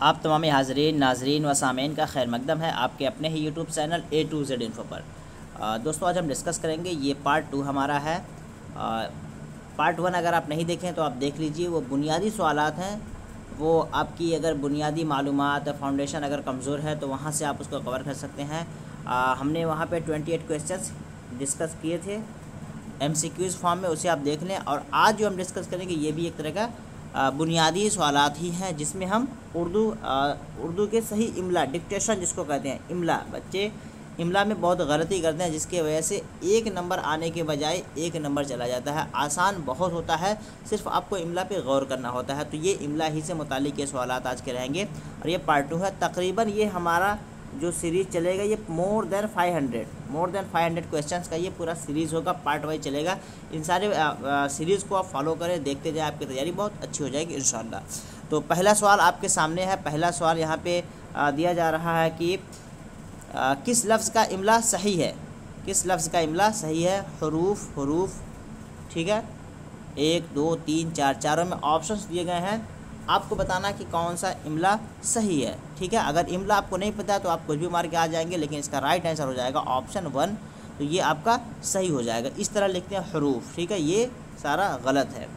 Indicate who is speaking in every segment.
Speaker 1: आप तमाम हाज़रीन नाज़रीन व सामीन का खैर मकदम है आपके अपने ही YouTube channel A to Z info पर। दोस्तों आज हम डिस्कस करेंगे, ये पार्ट 2 हमारा है। पार्ट 1 अगर आप नहीं देखें तो आप देख लीजिए। वो बुनियादी सवालात हैं, वो आपकी अगर बुनियादी मालूमात फाउंडेशन अगर कमज़ोर है तो वहाँ से आप उसको कवर कर सकते हैं। हमने वहाँ पे 28 क्वेश्चंस डिस्कस किए थे MCQs फॉर्म में, उसे आप देख लें। और आज जो हम डिस्कस करेंगे ये भी एक तरह का बुनियादी सवालात ही हैं, जिसमें हम उर्दू के सही इमला, डिक्टेशन जिसको कहते हैं इमला, बच्चे इमला में बहुत गलती करते हैं जिसकी वजह से 1 नंबर आने के बजाय 1 नंबर चला जाता है। आसान बहुत होता है, सिर्फ आपको इमला पे गौर करना होता है। तो ये इमला ही से मुतालिक ये सवालात आज के रहेंगे और ये पार्ट 2 है। तकरीबन ये हमारा जो सीरीज़ चलेगा ये मोर देन 500 क्वेश्चंस का ये पूरा सीरीज़ होगा, पार्ट वाइज चलेगा। इन सारे सीरीज़ को आप फॉलो करें, देखते जाए, आपकी तैयारी बहुत अच्छी हो जाएगी इंशाअल्लाह। तो पहला सवाल आपके सामने है। पहला सवाल यहाँ पे दिया जा रहा है कि किस लफ्ज़ का इमला सही है, किस लफ्ज़ का इमला सही है। हुरूफ, ठीक है, 1 2 3 4 चारों में ऑप्शंस दिए गए हैं, आपको बताना कि कौन सा इमला सही है। ठीक है, अगर इमला आपको नहीं पता है तो आप कुछ भी मार के आ जाएंगे, लेकिन इसका राइट आंसर हो जाएगा ऑप्शन 1, तो ये आपका सही हो जाएगा। इस तरह लिखते हैं हुरूफ, ठीक है, ये सारा गलत है।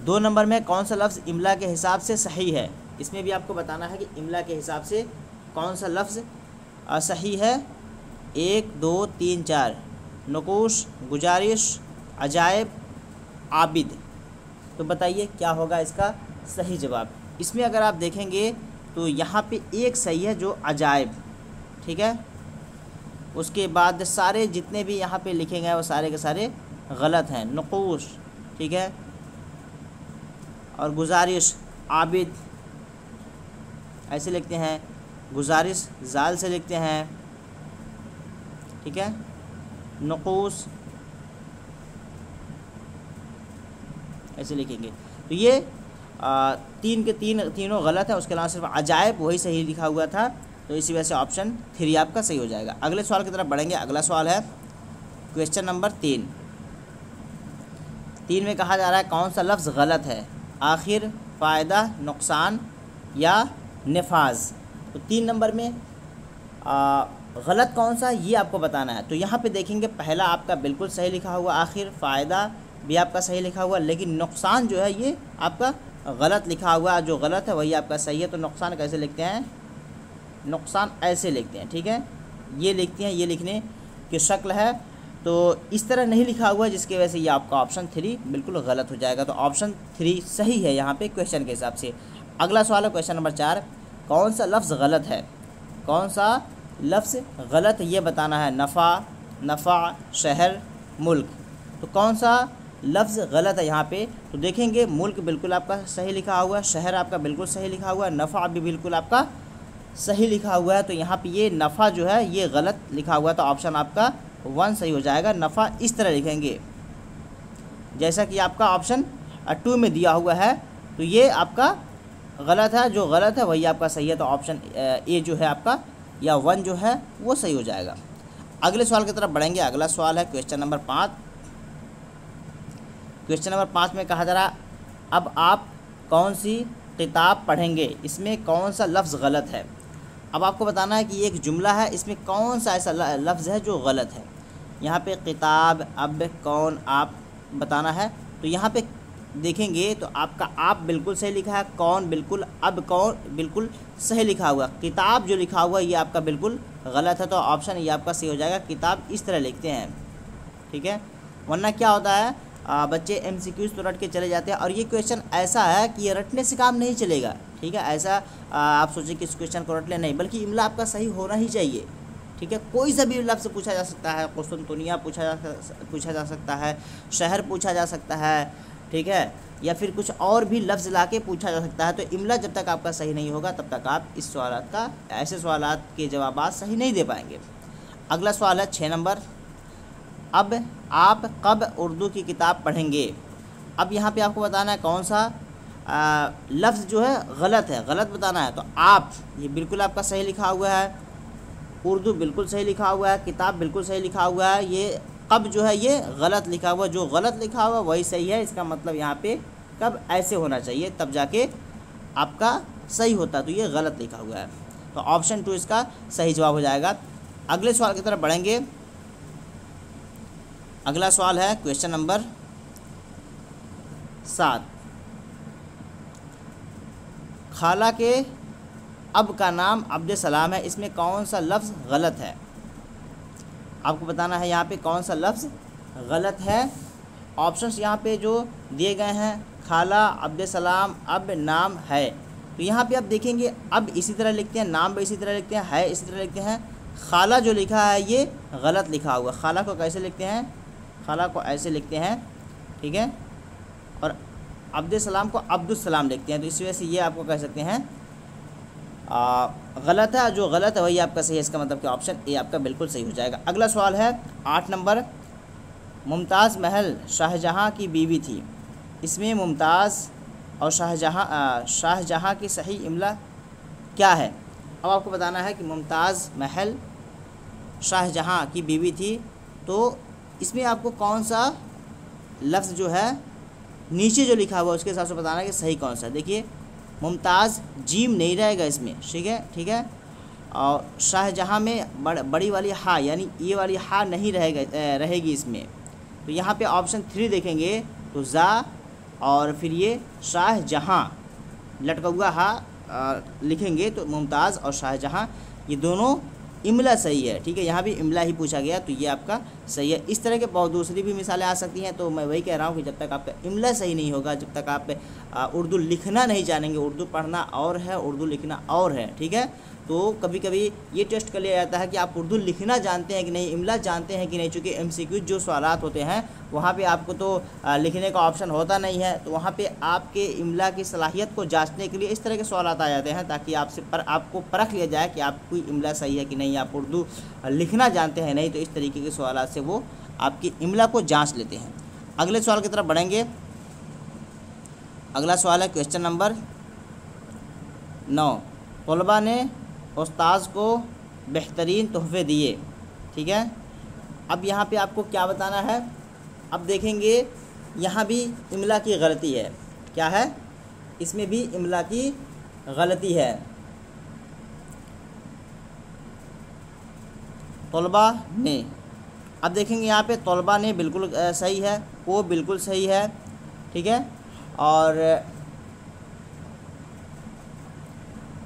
Speaker 1: 2 नंबर में कौन सा लफ्ज़ इमला के हिसाब से सही है, इसमें भी आपको बताना है कि इमला के हिसाब से कौन सा लफ्ज़ सही है। 1 2 3 4 नकूश, गुजारिश, अजायब, आबिद। तो बताइए क्या होगा इसका सही जवाब। इसमें अगर आप देखेंगे तो यहाँ पे एक सही है जो अजायब, ठीक है, उसके बाद सारे जितने भी यहाँ पे लिखे गए वो सारे के सारे गलत हैं। नकूश, ठीक है, और गुजारिश, आबिद ऐसे लिखते हैं, गुजारिश जाल से लिखते हैं, ठीक है, नकूश ऐसे लिखेंगे। तो ये 3 के तीनों गलत है, उसके अलावा सिर्फ अजायब वही सही लिखा हुआ था, तो इसी वजह से ऑप्शन 3 आपका सही हो जाएगा। अगले सवाल की तरफ बढ़ेंगे। अगला सवाल है क्वेश्चन नंबर 3 में कहा जा रहा है कौन सा लफ्ज़ गलत है। आखिर, फ़ायदा, नुकसान या नफाज। तो 3 नंबर में गलत कौन सा ये आपको बताना है। तो यहाँ पे देखेंगे पहला आपका बिल्कुल सही लिखा हुआ, आखिर, फ़ायदा भी आपका सही लिखा हुआ, लेकिन नुकसान जो है ये आपका गलत लिखा हुआ। जो गलत है वही आपका सही है। तो नुकसान कैसे लिखते हैं, नुकसान ऐसे लिखते हैं, ठीक है, ये लिखते हैं, ये लिखने की शक्ल है। तो इस तरह नहीं लिखा हुआ, जिसकी वजह से ये आपका ऑप्शन 3 बिल्कुल गलत हो जाएगा। तो ऑप्शन 3 सही है यहाँ पे क्वेश्चन के हिसाब से। अगला सवाल है क्वेश्चन नंबर 4, कौन सा लफ्ज़ गलत है, कौन सा लफ्ज़ गलत ये बताना है। नफ़ा, शहर, मुल्क। तो कौन सा लफ्ज़ गलत है यहाँ पे। तो देखेंगे मुल्क बिल्कुल आपका सही लिखा हुआ है, शहर आपका बिल्कुल सही लिखा हुआ है, नफ़ा भी बिल्कुल आपका सही लिखा हुआ है। तो यहाँ पे ये नफ़ा जो है ये गलत लिखा हुआ है, तो ऑप्शन आपका 1 सही हो जाएगा। नफ़ा इस तरह लिखेंगे जैसा कि आपका ऑप्शन 2 में दिया हुआ है, तो ये आपका गलत है, जो गलत है वही आपका सही है। तो ऑप्शन ए जो है आपका या 1 जो है वो सही हो जाएगा। अगले सवाल की तरफ बढ़ेंगे। अगला सवाल है क्वेश्चन नंबर 5। क्वेश्चन नंबर 5 में कहा जा रहा अब आप कौन सी किताब पढ़ेंगे, इसमें कौन सा लफ्ज़ गलत है। अब आपको बताना है कि एक जुमला है, इसमें कौन सा ऐसा लफ्ज़ है जो गलत है। यहाँ पे किताब, अब, कौन, आप बताना है। तो यहाँ पे देखेंगे तो आपका आप बिल्कुल सही लिखा है, कौन बिल्कुल, अब कौन बिल्कुल सही लिखा हुआ, किताब जो लिखा हुआ ये आपका बिल्कुल गलत है। तो ऑप्शन ये आपका सही हो जाएगा। किताब इस तरह लिखते हैं, ठीक है, वरना क्या होता है बच्चे MCQs तो रट के चले जाते हैं। और ये क्वेश्चन ऐसा है कि ये रटने से काम नहीं चलेगा, ठीक है, ऐसा आप सोचें कि इस क्वेश्चन को रट ले, नहीं, बल्कि इमला आपका सही होना ही चाहिए, ठीक है। कोई सा भी लफ्ज़ पूछा जा सकता है, कुस्तुनतुनिया पूछा जा सकता है, शहर पूछा जा सकता है, ठीक है, या फिर कुछ और भी लफ्ज़ ला के पूछा जा सकता है। तो इमला जब तक आपका सही नहीं होगा तब तक आप इस सवालात का, ऐसे सवालात के जवाब सही नहीं दे पाएंगे। अगला सवाल है 6 नंबर, अब आप कब उर्दू की किताब पढ़ेंगे। अब यहाँ पे आपको बताना है कौन सा लफ्ज़ जो है गलत है, गलत बताना है। तो आप ये बिल्कुल आपका सही लिखा हुआ है, उर्दू बिल्कुल सही लिखा हुआ है, किताब बिल्कुल सही लिखा हुआ है, ये कब जो है ये गलत लिखा हुआ, जो गलत लिखा हुआ वही सही है। इसका मतलब यहाँ पे कब ऐसे होना चाहिए, तब जाके आपका सही होता, तो ये गलत लिखा हुआ है। तो ऑप्शन 2 इसका सही जवाब हो जाएगा। अगले सवाल की तरफ बढ़ेंगे। अगला सवाल है क्वेश्चन नंबर 7। खाला के अब का नाम अब्द सलाम है, इसमें कौन सा लफ्ज़ गलत है? आपको बताना है यहाँ पे कौन सा लफ्ज़ गलत है। ऑप्शंस यहाँ पे जो दिए गए हैं, खाला, अब्द सलाम, अब, नाम, है। तो यहाँ पे आप देखेंगे अब इसी तरह लिखते हैं, नाम भी इसी तरह लिखते हैं, है इसी तरह लिखते हैं। खाला जो लिखा है ये गलत लिखा हुआ। खाला को कैसे लिखते हैं? खाला को ऐसे लिखते हैं, ठीक है, और अब्द सलाम को अब्दुस्सलाम लिखते हैं। तो इस वजह से ये आपको कह सकते हैं गलत है। जो गलत है वही आपका सही है। इसका मतलब कि ऑप्शन ए आपका बिल्कुल सही हो जाएगा। अगला सवाल है 8 नंबर। मुमताज़ महल शाहजहाँ की बीवी थी, इसमें मुमताज़ और शाहजहाँ की सही इमला क्या है? अब आपको बताना है कि मुमताज़ महल शाहजहाँ की बीवी थी, तो इसमें आपको कौन सा लफ्ज़ जो है नीचे जो लिखा हुआ है उसके हिसाब से बताना है कि सही कौन सा है। देखिए मुमताज़ जीम नहीं रहेगा इसमें, ठीक है। और शाहजहाँ में बड़ी वाली हा यानी ये वाली हा नहीं रहेगी इसमें। तो यहाँ पे ऑप्शन 3 देखेंगे तो ज़ा और फिर ये शाहजहाँ लटका हुआ हा लिखेंगे, तो मुमताज़ और शाहजहाँ ये दोनों इमला सही है, ठीक है। यहाँ भी इमला ही पूछा गया, तो ये आपका सही है। इस तरह के बहुत दूसरी भी मिसालें आ सकती हैं। तो मैं वही कह रहा हूँ कि जब तक आपका इमला सही नहीं होगा, जब तक आप उर्दू लिखना नहीं जानेंगे, उर्दू पढ़ना और है, उर्दू लिखना और है, ठीक है। तो कभी कभी ये टेस्ट कर लिया जाता है कि आप उर्दू लिखना जानते हैं कि नहीं, इमला जानते हैं कि नहीं। चूँकि MCQ जो सवालात होते हैं वहाँ पे आपको तो लिखने का ऑप्शन होता नहीं है, तो वहाँ पे आपके इमला की सलाहियत को जांचने के लिए इस तरह के सवालात आ जाते हैं, ताकि आपको परख लिया जाए कि आपकी इमला सही है कि नहीं, आप उर्दू लिखना जानते हैं नहीं। तो इस तरीके के सवालात से वो आपकी इमला को जाँच लेते हैं। अगले सवाल की तरफ बढ़ेंगे। अगला सवाल है क्वेश्चन नंबर 9। तलबा ने उस्ताद को बेहतरीन तोहफ़े दिए, ठीक है। अब यहाँ पे आपको क्या बताना है? अब देखेंगे यहाँ भी इमला की गलती है। क्या है? इसमें भी इमला की गलती है। तलबा ने, अब देखेंगे यहाँ पे तलबा ने बिल्कुल सही है, वो बिल्कुल सही है, ठीक है। और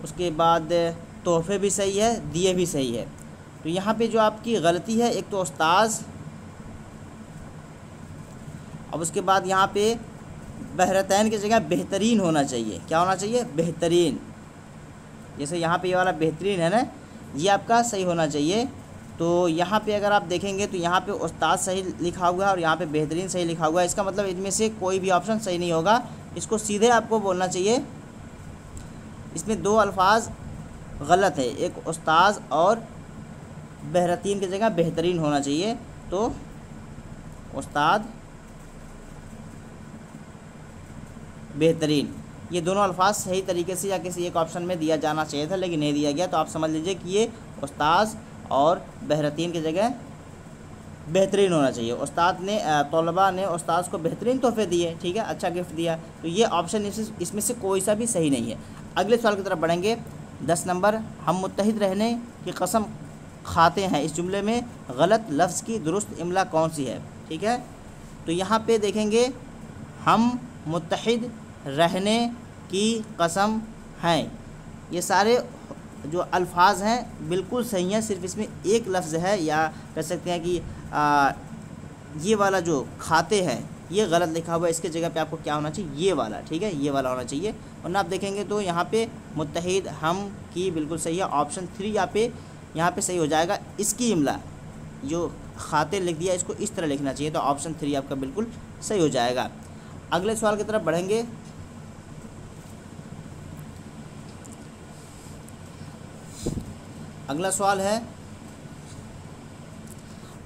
Speaker 1: उसके बाद तोहफ़े भी सही है, दिए भी सही है। तो यहाँ पे जो आपकी गलती है, एक तो उस्ताद, अब उसके बाद यहाँ पे बहरतैन की जगह बेहतरीन होना चाहिए। क्या होना चाहिए? बेहतरीन। जैसे यहाँ पे ये वाला बेहतरीन है ना, ये आपका सही होना चाहिए। तो यहाँ पे अगर आप देखेंगे तो यहाँ पे उस्ताद सही लिखा हुआ है और यहाँ पे बेहतरीन सही लिखा हुआ है। इसका मतलब इनमें से कोई भी ऑप्शन सही नहीं होगा। इसको सीधे आपको बोलना चाहिए। इसमें 2 अल्फाज गलत है, एक उस्ताद और बेहतरीन की जगह बेहतरीन होना चाहिए। तो उस्ताद बेहतरीन, ये दोनों अल्फाज सही तरीके से या किसी एक ऑप्शन में दिया जाना चाहिए था, लेकिन नहीं दिया गया। तो आप समझ लीजिए कि ये उस्ताद और बेहतरीन की जगह बेहतरीन होना चाहिए। उस्ताद ने तलबा ने उस्ताद को बेहतरीन तोहफ़े दिए, ठीक है, अच्छा गिफ्ट दिया। तो ये ऑप्शन इसमें से कोई सा भी सही नहीं है। अगले सवाल की तरफ बढ़ेंगे। 10 नंबर। हम मुत्तहिद रहने की कसम खाते हैं, इस जुमले में गलत लफ्ज़ की दुरुस्त इमला कौन सी है? ठीक है, तो यहाँ पे देखेंगे हम मुत्तहिद रहने की कसम हैं, ये सारे जो अल्फाज हैं बिल्कुल सही हैं। सिर्फ इसमें एक लफ्ज़ है, या कह सकते हैं कि ये वाला जो खाते हैं ये गलत लिखा हुआ है। इसके जगह पे आपको क्या होना चाहिए? ये वाला, ठीक है, ये वाला होना चाहिए। वरना आप देखेंगे तो यहाँ पे मुत्तहिद हम की बिल्कुल सही है। ऑप्शन 3 यहाँ पे सही हो जाएगा। इसकी इमला जो खाते लिख दिया इसको इस तरह लिखना चाहिए, तो ऑप्शन 3 आपका बिल्कुल सही हो जाएगा। अगले सवाल की तरफ बढ़ेंगे। अगला सवाल है,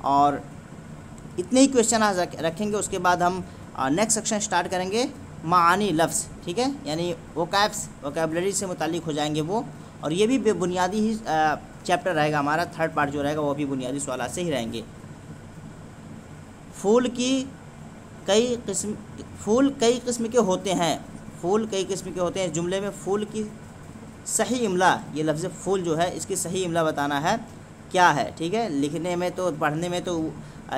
Speaker 1: और इतने ही क्वेश्चन आज रखेंगे, उसके बाद हम नेक्स्ट सेक्शन स्टार्ट करेंगे। मानी लफ्ज़, ठीक है, यानी वोकैबलरी से मुताल्लिक़ हो जाएंगे वो। और ये भी बुनियादी ही चैप्टर रहेगा हमारा। 3rd पार्ट जो रहेगा वो भी बुनियादी सवाल से ही रहेंगे। फूल कई किस्म के होते हैं। फूल कई किस्म के होते हैं। जुमले में फूल की सही इमला, ये लफ्ज़ फूल जो है इसकी सही इमला बताना है क्या है, ठीक है। लिखने में तो पढ़ने में तो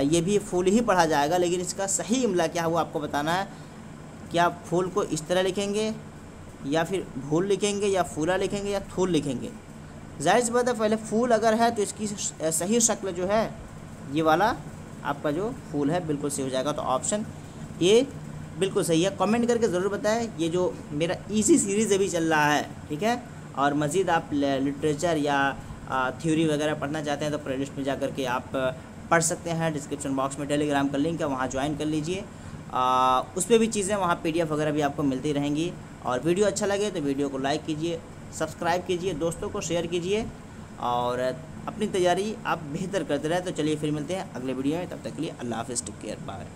Speaker 1: ये भी फूल ही पढ़ा जाएगा, लेकिन इसका सही इमला क्या है वो आपको बताना है। क्या फूल को इस तरह लिखेंगे, या फिर फूल लिखेंगे, या फूला लिखेंगे, या थूल लिखेंगे। जाहिर सी बात है पहले फूल अगर है तो इसकी सही शक्ल जो है ये वाला आपका जो फूल है बिल्कुल सही हो जाएगा। तो ऑप्शन ए बिल्कुल सही है। कमेंट करके ज़रूर बताएं। ये जो मेरा इजी सीरीज़ अभी चल रहा है, ठीक है, और मज़ीद आप लिटरेचर या थ्योरी वगैरह पढ़ना चाहते हैं तो प्लेलिस्ट में जा कर के आप पढ़ सकते हैं। डिस्क्रिप्शन बॉक्स में टेलीग्राम का लिंक है, वहाँ ज्वाइन कर लीजिए। उस पर भी चीज़ें वहाँ PDF वगैरह भी आपको मिलती रहेंगी। और वीडियो अच्छा लगे तो वीडियो को लाइक कीजिए, सब्सक्राइब कीजिए, दोस्तों को शेयर कीजिए, और अपनी तैयारी आप बेहतर करते रहे। तो चलिए फिर मिलते हैं अगले वीडियो में, तब तक के लिए अल्लाह हाफ़िज़, टेक केयर, बाय।